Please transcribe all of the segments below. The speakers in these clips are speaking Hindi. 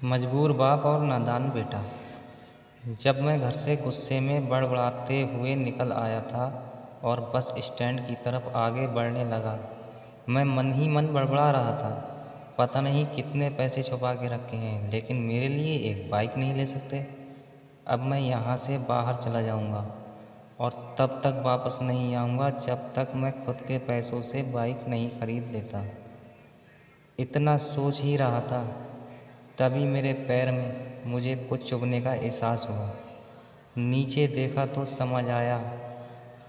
मजबूर बाप और नादान बेटा। जब मैं घर से गुस्से में बड़बड़ाते हुए निकल आया था और बस स्टैंड की तरफ आगे बढ़ने लगा, मैं मन ही मन बड़बड़ा रहा था। पता नहीं कितने पैसे छुपा के रखे हैं, लेकिन मेरे लिए एक बाइक नहीं ले सकते। अब मैं यहाँ से बाहर चला जाऊँगा और तब तक वापस नहीं आऊँगा जब तक मैं खुद के पैसों से बाइक नहीं खरीद लेता। इतना सोच ही रहा था, तभी मेरे पैर में मुझे कुछ चुभने का एहसास हुआ। नीचे देखा तो समझ आया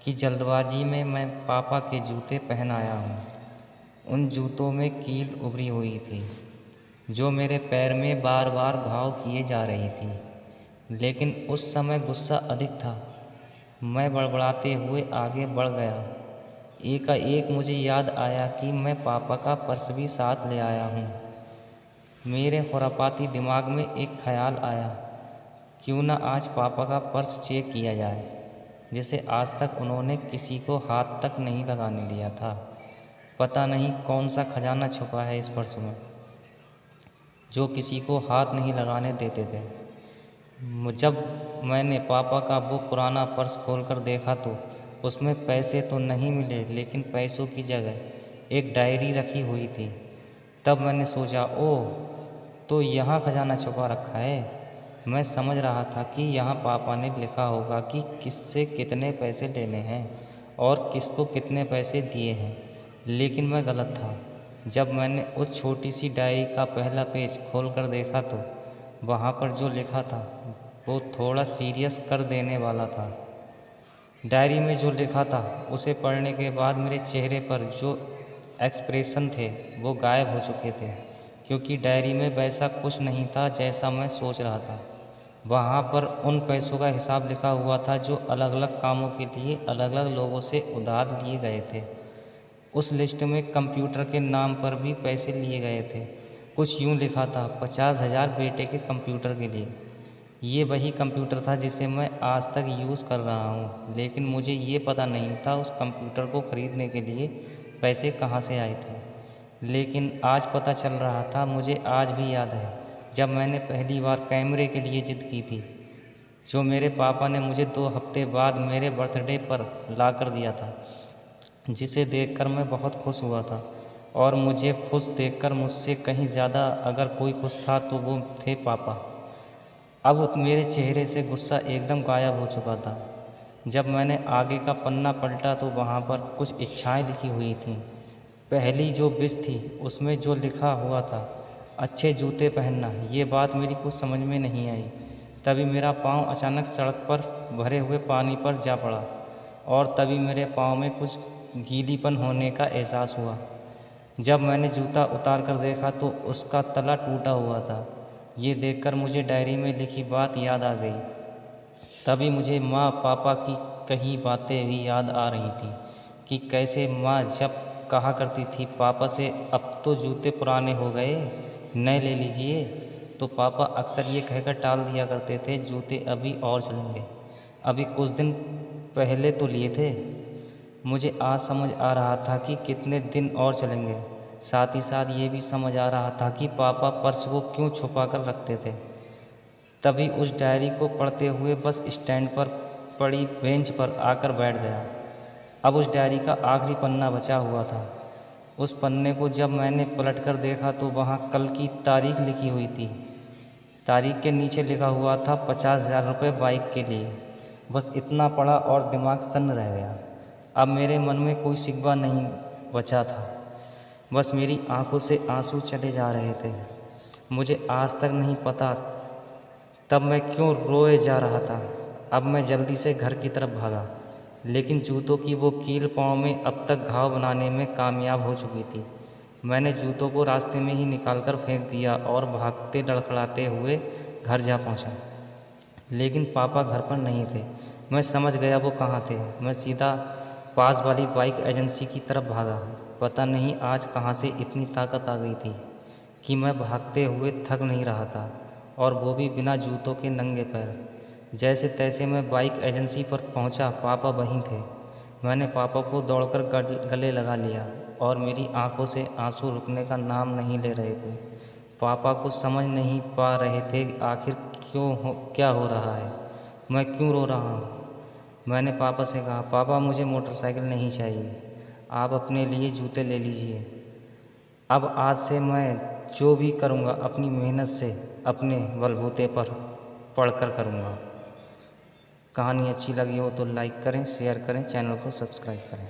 कि जल्दबाजी में मैं पापा के जूते पहन आया हूँ। उन जूतों में कील उभरी हुई थी, जो मेरे पैर में बार बार घाव किए जा रही थी। लेकिन उस समय गुस्सा अधिक था। मैं बड़बड़ाते हुए आगे बढ़ गया। एकाएक मुझे याद आया कि मैं पापा का पर्स भी साथ ले आया हूँ। मेरे खुरापाती दिमाग में एक ख्याल आया, क्यों ना आज पापा का पर्स चेक किया जाए, जिसे आज तक उन्होंने किसी को हाथ तक नहीं लगाने दिया था। पता नहीं कौन सा खजाना छुपा है इस पर्स में, जो किसी को हाथ नहीं लगाने देते थे। जब मैंने पापा का वो पुराना पर्स खोलकर देखा तो उसमें पैसे तो नहीं मिले, लेकिन पैसों की जगह एक डायरी रखी हुई थी। तब मैंने सोचा, ओह, तो यहाँ खजाना छुपा रखा है। मैं समझ रहा था कि यहाँ पापा ने लिखा होगा कि किससे कितने पैसे लेने हैं और किसको कितने पैसे दिए हैं, लेकिन मैं गलत था। जब मैंने उस छोटी सी डायरी का पहला पेज खोलकर देखा तो वहाँ पर जो लिखा था वो थोड़ा सीरियस कर देने वाला था। डायरी में जो लिखा था उसे पढ़ने के बाद मेरे चेहरे पर जो एक्सप्रेशन थे वो गायब हो चुके थे, क्योंकि डायरी में वैसा कुछ नहीं था जैसा मैं सोच रहा था। वहाँ पर उन पैसों का हिसाब लिखा हुआ था जो अलग अलग कामों के लिए अलग अलग लोगों से उधार लिए गए थे। उस लिस्ट में कंप्यूटर के नाम पर भी पैसे लिए गए थे। कुछ यूँ लिखा था, 50,000 बेटे के कंप्यूटर के लिए। ये वही कंप्यूटर था जिसे मैं आज तक यूज़ कर रहा हूँ, लेकिन मुझे ये पता नहीं था उस कंप्यूटर को ख़रीदने के लिए पैसे कहाँ से आए थे। लेकिन आज पता चल रहा था। मुझे आज भी याद है जब मैंने पहली बार कैमरे के लिए ज़िद की थी, जो मेरे पापा ने मुझे 2 हफ्ते बाद मेरे बर्थडे पर ला कर दिया था, जिसे देखकर मैं बहुत खुश हुआ था। और मुझे खुश देखकर मुझसे कहीं ज़्यादा अगर कोई खुश था तो वो थे पापा। अब मेरे चेहरे से गुस्सा एकदम गायब हो चुका था। जब मैंने आगे का पन्ना पलटा तो वहाँ पर कुछ इच्छाएं लिखी हुई थीं। पहली जो विश थी उसमें जो लिखा हुआ था, अच्छे जूते पहनना। ये बात मेरी कुछ समझ में नहीं आई। तभी मेरा पाँव अचानक सड़क पर भरे हुए पानी पर जा पड़ा और तभी मेरे पाँव में कुछ गीलीपन होने का एहसास हुआ। जब मैंने जूता उतार कर देखा तो उसका तला टूटा हुआ था। ये देखकर मुझे डायरी में लिखी बात याद आ गई। तभी मुझे माँ पापा की कही बातें भी याद आ रही थी कि कैसे माँ जब कहा करती थी पापा से, अब तो जूते पुराने हो गए, नए ले लीजिए, तो पापा अक्सर ये कहकर टाल दिया करते थे, जूते अभी और चलेंगे, अभी कुछ दिन पहले तो लिए थे। मुझे आज समझ आ रहा था कि कितने दिन और चलेंगे। साथ ही साथ ये भी समझ आ रहा था कि पापा पर्स को क्यों छुपा कर रखते थे। तभी उस डायरी को पढ़ते हुए बस स्टैंड पर पड़ी बेंच पर आकर बैठ गया। अब उस डायरी का आखिरी पन्ना बचा हुआ था। उस पन्ने को जब मैंने पलट कर देखा तो वहाँ कल की तारीख लिखी हुई थी। तारीख के नीचे लिखा हुआ था 50,000 रुपये बाइक के लिए। बस इतना पढ़ा और दिमाग सन्न रह गया। अब मेरे मन में कोई शिकवा नहीं बचा था, बस मेरी आंखों से आंसू चले जा रहे थे। मुझे आज तक नहीं पता तब मैं क्यों रोए जा रहा था। अब मैं जल्दी से घर की तरफ भागा, लेकिन जूतों की वो कील पाँव में अब तक घाव बनाने में कामयाब हो चुकी थी। मैंने जूतों को रास्ते में ही निकालकर फेंक दिया और भागते लड़खड़ाते हुए घर जा पहुंचा। लेकिन पापा घर पर नहीं थे। मैं समझ गया वो कहाँ थे। मैं सीधा पास वाली बाइक एजेंसी की तरफ भागा। पता नहीं आज कहाँ से इतनी ताकत आ गई थी कि मैं भागते हुए थक नहीं रहा था, और वो भी बिना जूतों के नंगे पैर। जैसे तैसे मैं बाइक एजेंसी पर पहुंचा। पापा वहीं थे। मैंने पापा को दौड़कर गले लगा लिया और मेरी आंखों से आंसू रुकने का नाम नहीं ले रहे थे। पापा कुछ समझ नहीं पा रहे थे आखिर क्या हो रहा है, मैं क्यों रो रहा हूँ। मैंने पापा से कहा, पापा मुझे मोटरसाइकिल नहीं चाहिए, आप अपने लिए जूते ले लीजिए। अब आज से मैं जो भी करूँगा अपनी मेहनत से अपने बलबूते पर पढ़कर करूँगा। कहानी अच्छी लगी हो तो लाइक करें, शेयर करें, चैनल को सब्सक्राइब करें।